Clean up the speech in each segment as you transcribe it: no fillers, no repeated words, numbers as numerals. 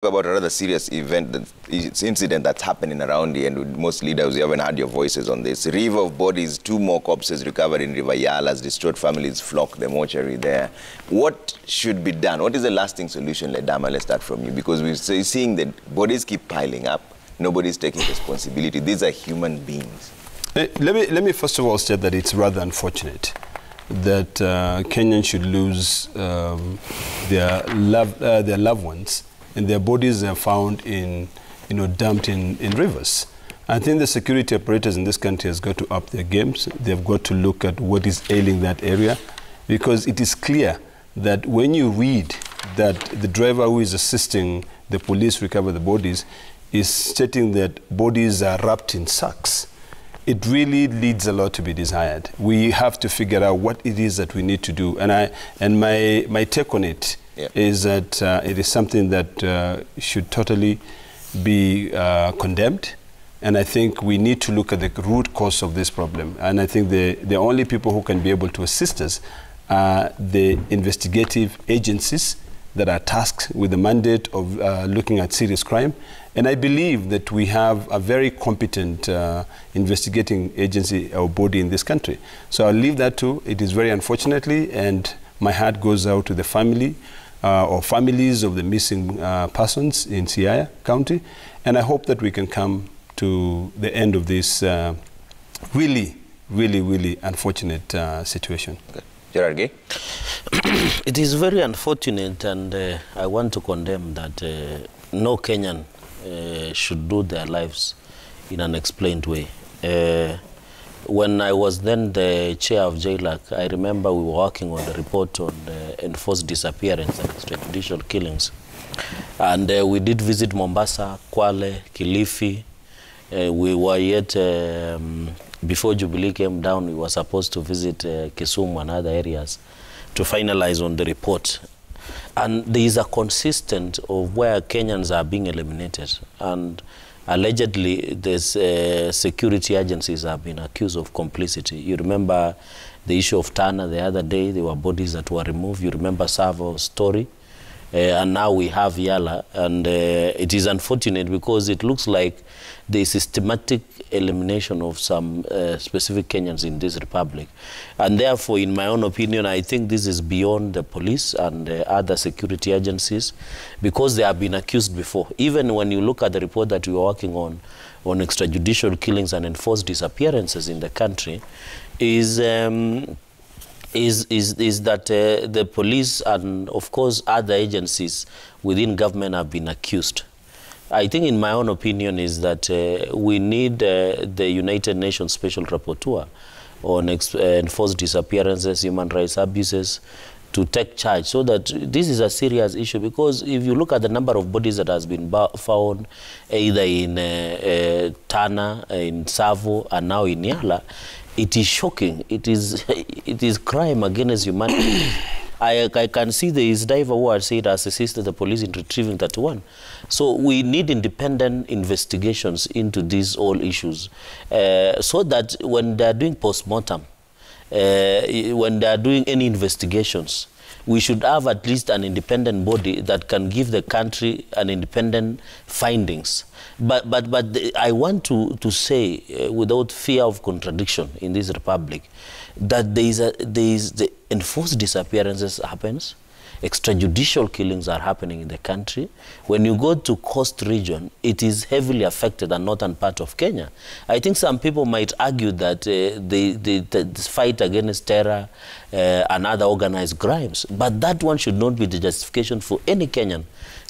About another serious incident that's happening around here, and with most leaders, we haven't had your voices on this. River of bodies, 2 more corpses recovered in River Yalas, distraught families flock the mortuary there. What should be done? What is the lasting solution, Ledama? Let's start from you, because we're seeing that bodies keep piling up. Nobody's taking responsibility. These are human beings. Let me first of all state that it's rather unfortunate that Kenyans should lose their loved ones, and their bodies are found dumped in rivers. I think the security operators in this country has got to up their games. They've got to look at what is ailing that area, because it is clear that when you read that the driver who is assisting the police recover the bodies is stating that bodies are wrapped in sacks, it really leads a lot to be desired. We have to figure out what it is that we need to do. And my take on it is that it is something that should totally be condemned. And I think we need to look at the root cause of this problem. And I think the only people who can be able to assist us are the investigative agencies that are tasked with the mandate of looking at serious crime. And I believe that we have a very competent investigating agency or body in this country. So I'll leave that to. It is very unfortunately, and my heart goes out to the family or families of the missing persons in Siaya County. And I hope that we can come to the end of this really unfortunate situation. Okay. Gerard Gay? It is very unfortunate, and I want to condemn that no Kenyan should lose their lives in an explained way. When I was then the chair of JLAC, I remember we were working on the report on enforced disappearance and extrajudicial killings. And we did visit Mombasa, Kwale, Kilifi. We were yet, before Jubilee came down, we were supposed to visit Kisumu and other areas to finalize on the report. And there is a consistent of where Kenyans are being eliminated. And allegedly, there's security agencies have been accused of complicity. You remember the issue of Tana the other day, there were bodies that were removed. You remember Savo's story. And now we have Yala. And it is unfortunate because it looks like the systematic elimination of some specific Kenyans in this republic. And therefore, in my own opinion, I think this is beyond the police and other security agencies, because they have been accused before. Even when you look at the report that we are working on extrajudicial killings and enforced disappearances in the country, is that the police and, of course, other agencies within government have been accused. I think, in my own opinion, is that we need the United Nations Special Rapporteur on enforced disappearances, human rights abuses, to take charge, so that this is a serious issue. Because if you look at the number of bodies that has been found, either in Tana, in Savo, and now in Yala, it is shocking. It is crime against humanity. I can see there is diver who has said has assisted the police in retrieving 31. So we need independent investigations into these all issues, so that when they are doing post-mortem, when they are doing any investigations, we should have at least an independent body that can give the country an independent findings. But I want to say, without fear of contradiction in this republic, that there is the enforced disappearances happens, extrajudicial killings are happening in the country. When you go to Coast region, it is heavily affected and northern part of Kenya. I think some people might argue that the fight against terror and other organized crimes, but that one should not be the justification for any Kenyan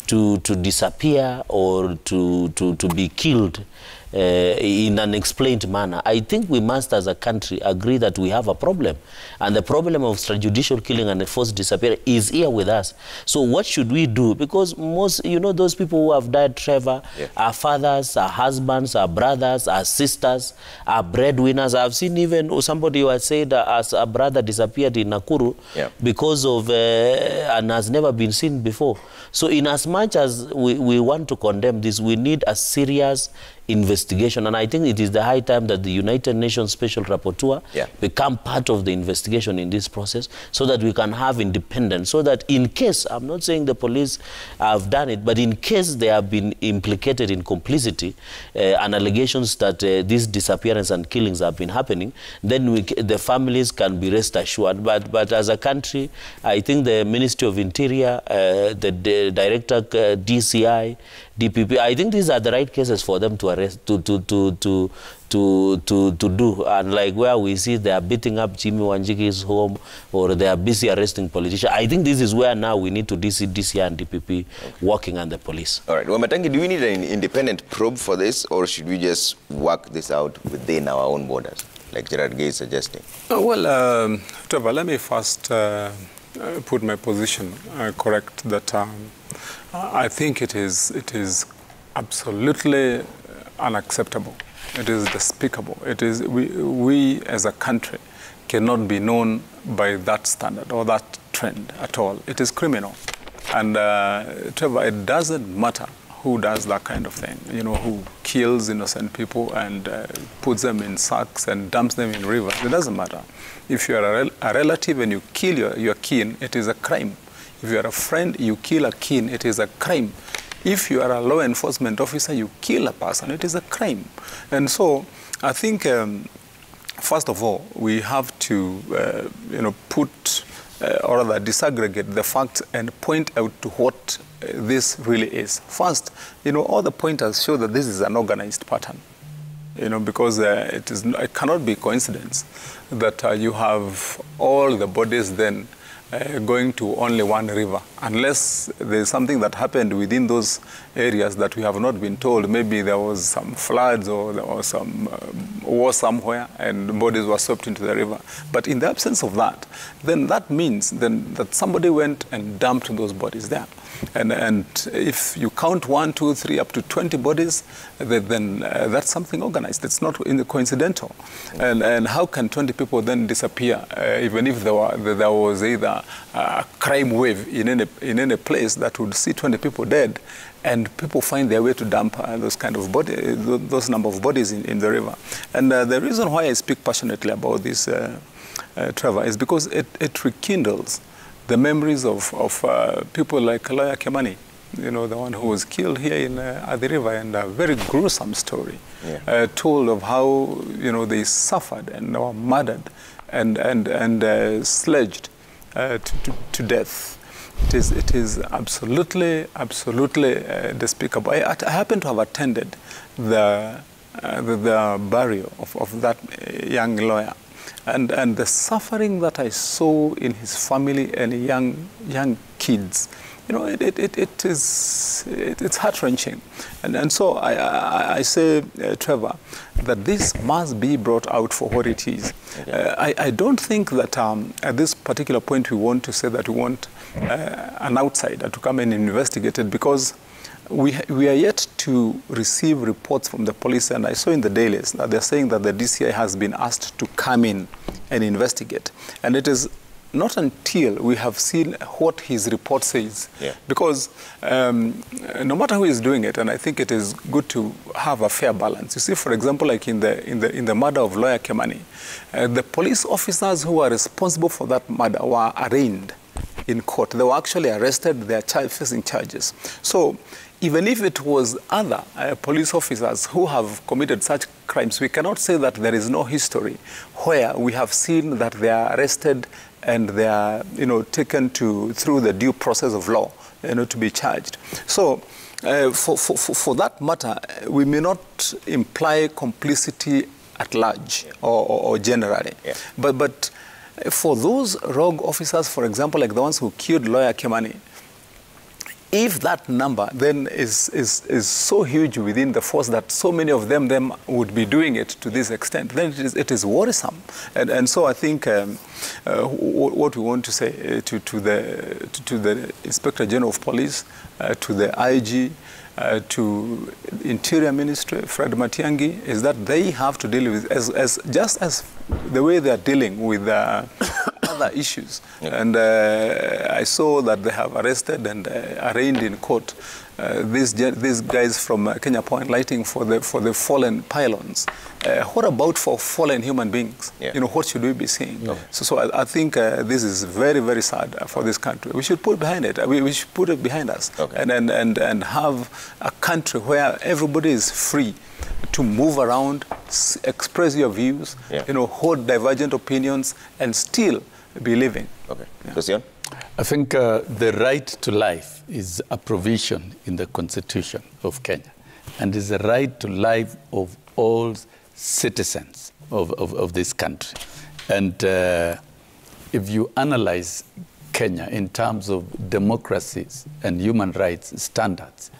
to disappear or to be killed in an explained manner. I think we must, as a country, agree that we have a problem. And the problem of extrajudicial killing and enforced disappearance is here with us. So what should we do? Because most, those people who have died, Trevor, are fathers, are husbands, are brothers, are sisters, are breadwinners. I've seen even somebody who has said as a brother disappeared in Nakuru because of, and has never been seen before. So in as much as we want to condemn this, we need a serious investigation investigation. And I think it is the high time that the United Nations Special Rapporteur become part of the investigation in this process, so that we can have independence, so that in case, I'm not saying the police have done it, but in case they have been implicated in complicity and allegations that these disappearances and killings have been happening, then the families can be rest assured. But as a country, I think the Ministry of Interior, the Director, DCI, DPP, I think these are the right cases for them to arrest, to do. And like where we see they are beating up Jimmy Wanjigi's home, or they are busy arresting politicians, I think this is where now we need to see DCI and DPP working on the police. All right. Well, Matangi, do we need an independent probe for this, or should we just work this out within our own borders, like Gerard Gay is suggesting? Well, Trevor, let me first put my position correct that I think it is absolutely unacceptable. It is despicable. It is we as a country cannot be known by that standard or that trend at all. It is criminal. And Trevor, it doesn't matter who does that kind of thing, you know, who kills innocent people and puts them in sacks and dumps them in rivers. It doesn't matter. If you are a relative and you kill your kin, it is a crime. If you are a friend, you kill a kin, it is a crime. If you are a law enforcement officer, you kill a person, it is a crime. And so I think, first of all, we have to, put or rather disaggregate the facts and point out to what this really is. First, all the pointers show that this is an organized pattern. Because it cannot be coincidence that you have all the bodies then going to only one river, unless there's something that happened within those areas that we have not been told. Maybe there was some floods or there was some war somewhere and bodies were swept into the river. But in the absence of that, then that means then that somebody went and dumped those bodies there. And if you count 1, 2, 3, up to 20 bodies, then that's something organized. It's not coincidental. And how can 20 people then disappear, even if there was either a crime wave in any place that would see 20 people dead, and people find their way to dump those number of bodies in the river. And the reason why I speak passionately about this, Trevor, is because it rekindles the memories of people like Lawyer Kimani, the one who was killed here at the river, and a very gruesome story told of how they suffered and were murdered and sledged to death. It is absolutely despicable. I happen to have attended the burial of that young lawyer. And the suffering that I saw in his family and young kids, it's heart-wrenching. And so I say, Trevor, that this must be brought out for what it is. I don't think that at this particular point we want to say that we want an outsider to come and investigate it, because we are yet to receive reports from the police, and I saw in the dailies that they're saying that the DCI has been asked to come in and investigate. And it is not until we have seen what his report says, because no matter who is doing it, and I think it is good to have a fair balance. You see, for example, like in the murder of Lawyer Kimani, the police officers who were responsible for that murder were arraigned in court. They were actually arrested. They are facing charges. So even if it was other police officers who have committed such crimes, we cannot say that there is no history where we have seen that they are arrested and they are, taken through the due process of law, to be charged. So for that matter, we may not imply complicity at large or generally, but for those rogue officers, for example, like the ones who killed Lawyer Kimani, if that number then is so huge within the force that so many of them would be doing it to this extent, then it is worrisome. And so I think what we want to say to the Inspector General of Police, to the IG, to Interior Ministry, Fred Matiang'i, is that they have to deal with just as the way they are dealing with other issues. And I saw that they have arrested and arraigned in court these guys from Kenya Point lighting for the fallen pylons. What about for fallen human beings? Yeah. You know, what should we be seeing? Okay. So I think this is very, very sad for this country. We should put it behind it. We should put it behind us, Okay. and have a country where everybody is free to move around, express your views, Yeah. you know, hold divergent opinions, and still be living. Okay. Christian? I think the right to life is a provision in the Constitution of Kenya, and is the right to life of all citizens of this country. And if you analyze Kenya in terms of democracies and human rights standards,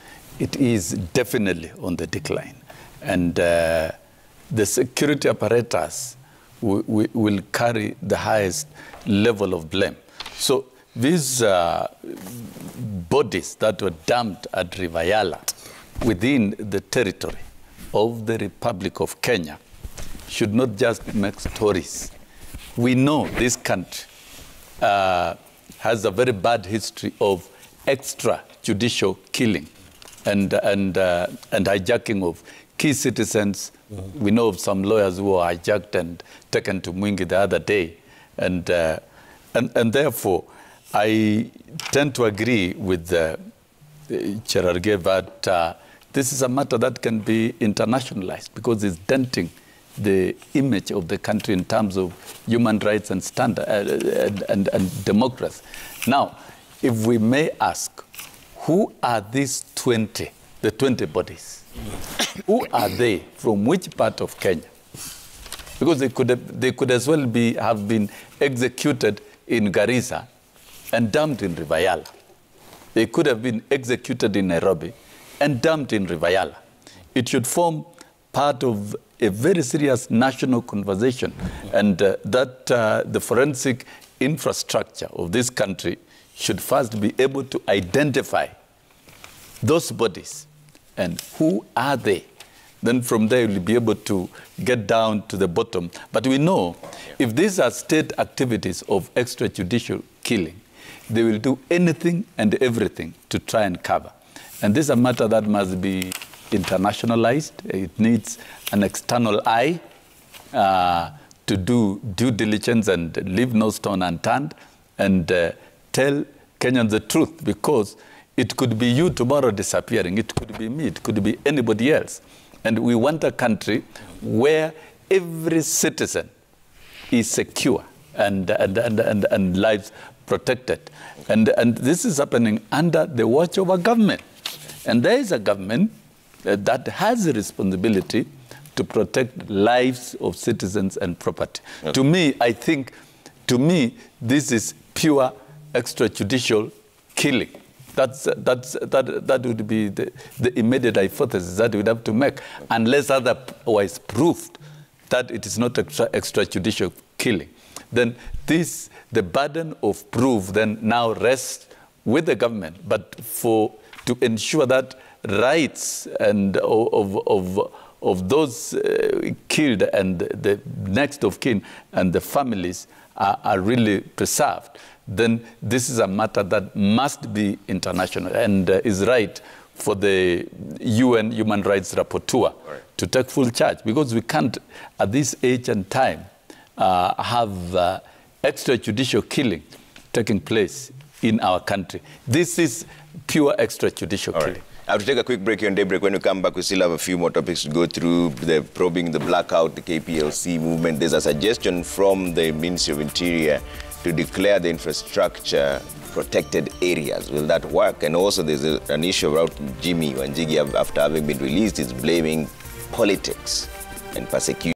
it is definitely on the decline. And the security apparatus will carry the highest level of blame. So these bodies that were dumped at River Yala within the territory of the Republic of Kenya should not just make stories. We know this country has a very bad history of extrajudicial killing and hijacking of key citizens. Mm-hmm. We know of some lawyers who were hijacked and taken to Mwingi the other day. And therefore, I tend to agree with Cherargei that this is a matter that can be internationalized because it's denting the image of the country in terms of human rights and standard and democracy. Now, if we may ask, who are these 20, the 20 bodies? Who are they? From which part of Kenya? Because they could as well have been executed in Garissa and dumped in River Yala. They could have been executed in Nairobi and dumped in River Yala. It should form part of a very serious national conversation, and that the forensic infrastructure of this country should first be able to identify those bodies and who are they. Then from there we'll be able to get down to the bottom. But we know if these are state activities of extrajudicial killing, they will do anything and everything to try and cover. And this is a matter that must be internationalized. It needs an external eye to do due diligence and leave no stone unturned and tell Kenyans the truth, because it could be you tomorrow disappearing. It could be me. It could be anybody else. And we want a country where every citizen is secure and lives protected. And this is happening under the watch of a government. And there is a government that has a responsibility to protect lives of citizens and property. Okay. To me, I think, this is pure extrajudicial killing. That would be the immediate hypothesis that we'd have to make, unless otherwise proved that it is not extrajudicial killing. Then the burden of proof then now rests with the government, but to ensure that rights and of those killed and the next of kin and the families are really preserved, then this is a matter that must be international and is right for the UN Human Rights Rapporteur to take full charge, because we can't, at this age and time, have extrajudicial killing taking place in our country. This is pure extrajudicial killing. Right. I have to take a quick break here on Daybreak. When we come back, we still have a few more topics to go through, the probing the blackout, the KPLC movement. There's a suggestion from the Ministry of Interior to declare the infrastructure protected areas. Will that work? And also there's an issue about Jimmy Wanjigi, after having been released, is blaming politics and persecution.